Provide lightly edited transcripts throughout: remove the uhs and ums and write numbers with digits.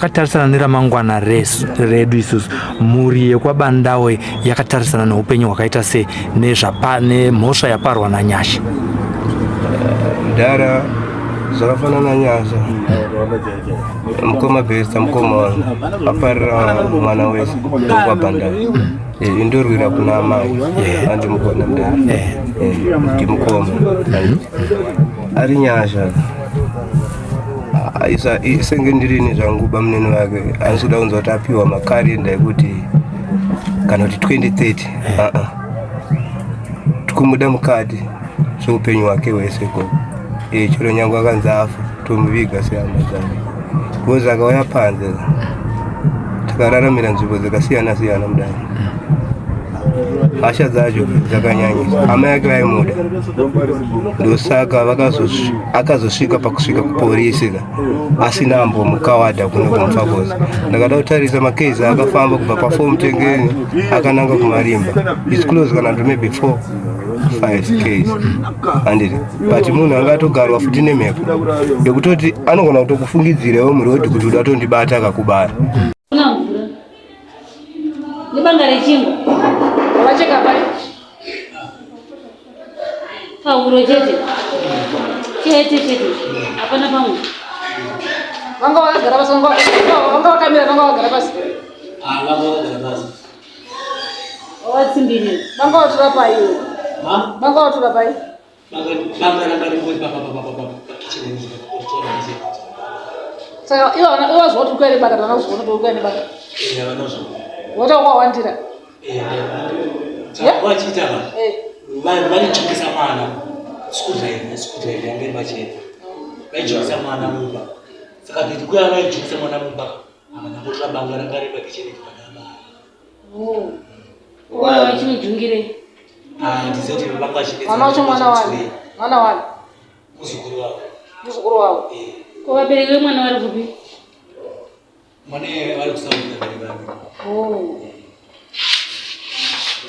takatarisana neramangwana redu isusu. Mhuri yekwaBandawe yakatarisana neupenyu hwakaita sei nemhosva yaparwa naNyasha? Dara zvakafanana Nyasha. Mukoma besta mukoma wangu aparira mwana wese kwaBandawe. Indorwira kuna amai andi mukona ndi mukoma ari Nyasha. Senge ndirini zvangu bamunene wake anoda kunzwa kuti apiwa makarenda ekuti kana kuti 2030 tikumuda mukati zveupenyu hwake hwese ko chero nyange akanzi afa tomuviga sehama dzake because akauya panze tikararamira nzvimbo dzakasiyana siyana mudare. Hasha dzacho dzakanyanyisa. Amai ake vaimuda ndosaka akazosvika pakusvika kupolisi asina ambomukawadha kuno kumupfakoza. Ndakada kutarisa makezi akafamba kubva pa4 Mutengeni akananga kuMarimba. It's close kana maybe 4-5 case. Andiri but munhu angatogarwa futi nemhepo yekutoti anogona kutokufungidzirewo murodhi kuti uda tondibata akakubara. Nibanga rechingo wacheka pale pauro chete hapana pamwe vanga wakagara basi vanga wakamira vanga wakagara basi vanga wakagara basi watsimbiri vanga watura paiyo vanga watura pai vanga nakari papa kitchen saka iwa zvoti kwere baka kana uzvona kuti kwere baka vanozvo wota kwawandira wachitaka valichokesa mwana sikuta yange bacheta vaichokesa mwana mumba saka kuti kuya vaichokesa mwana mumba akanangotira banga rakareba kicheneti padama uya wachimujungire ndizoti vanga vachideza mwana wacho mwana wani muzukuru wavo ko vabereki vemwana vari kupi? Mwana vari kusaudza vabereki.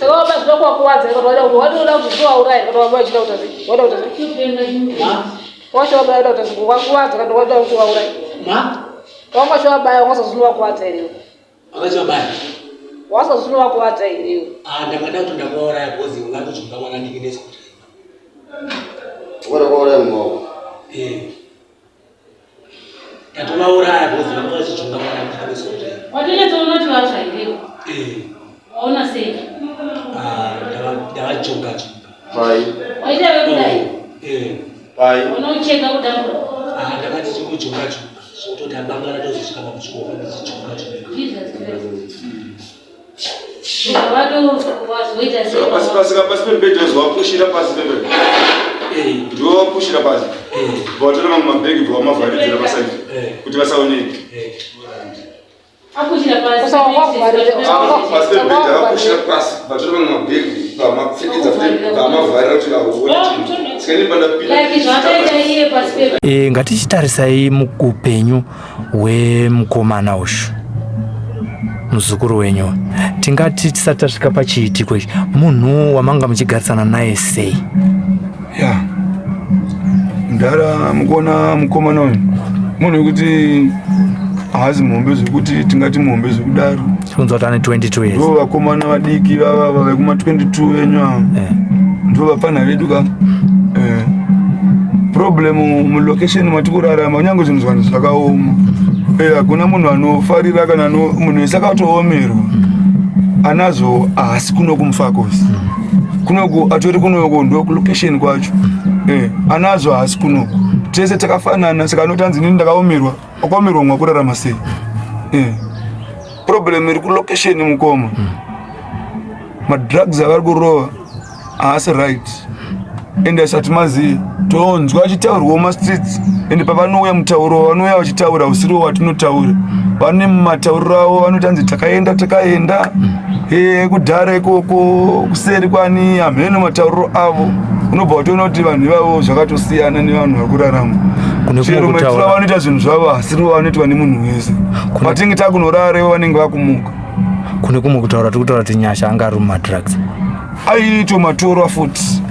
Saka wabazwa kwakuwadza kuti wada kuti wauraya kuti wabaya chida kuti wada kuti wacho wabaya kuti kwakuwadza kuti wada kuti wauraya wanga cho wabaya wasazunwa kuwadza ire akacho wabaya wasazunwa kuwadza ire ndakada kuti ndakauraya because ngatochunga mwana ndikinesi kuti wada kuuraya mngoko ndatovauraya because vanga vachichunga mwana ndikinesi kuti watonyatsoona kuti vatsva ire waona sei? ndavachunga waita vekudai unocheka kudambura ndakati chikuchunga zvototi abanga ratozosvika pakuchikoka pasi pembedhi wapushira pasi pembedhi ndowapushira pasi vatora mumabhegi vamavharidzira pasaidi kuti vasaoneke akushira pasi pasi pembedhi akapushira pasi vatora mumabhegi vamapfekedza vamavharira kuti vaone chii. Ngatichitarisai muupenyu hwemukomana ushu muzukuru wenyu. Tingati tisati tasvika pachiitiko ichi, munhu wamanga muchigarisana naye sei? Ndara mukona mukomana uyu munhu wekuti haasi muhombe zvekuti tingati muhombe zvekudaro. Kunzwa kuti ane 22 years. Ndo vakomana vadiki vava vekuma 22 venyu ava ndo vapfanha vedu ka problem mulocation matikurarama kunyange zvinhu zvanhu zvakaoma. Hakuna munhu anofarira kana munhu wese akatoomerwa anazo haasi kuno kumufakosi kunoku atori kunoko ndo kulocation kwacho anazo haasi kunoko tese takafanana. Saka anotanzi nini ndakaomerwa wakaomerwa mwakurarama sei? Problem iri kulocation mukoma. Madrugs avari kurova haasi right ende asati mazivi tonzwa achitaurwa mumastreets ende pavanouya mutauro vanouya vachitaura usiriwo watinotaura vane mumatauriro avo vanotanzi takaenda kudhara ikoko kuseri kwani hamene matauriro avo unobva watoona kuti vanhu ivavo zvakatosiyana nevanhu vari kurarama. Chero maitiro vanoita zvinhu zvavo hasiriwo vanoitwa nemunhu wese patingi takunorarawo vanenge vakumuka. Kune kumwe kutaura tikutaura kuti Nyasha anga ari mumadrugs aitomatorwa futi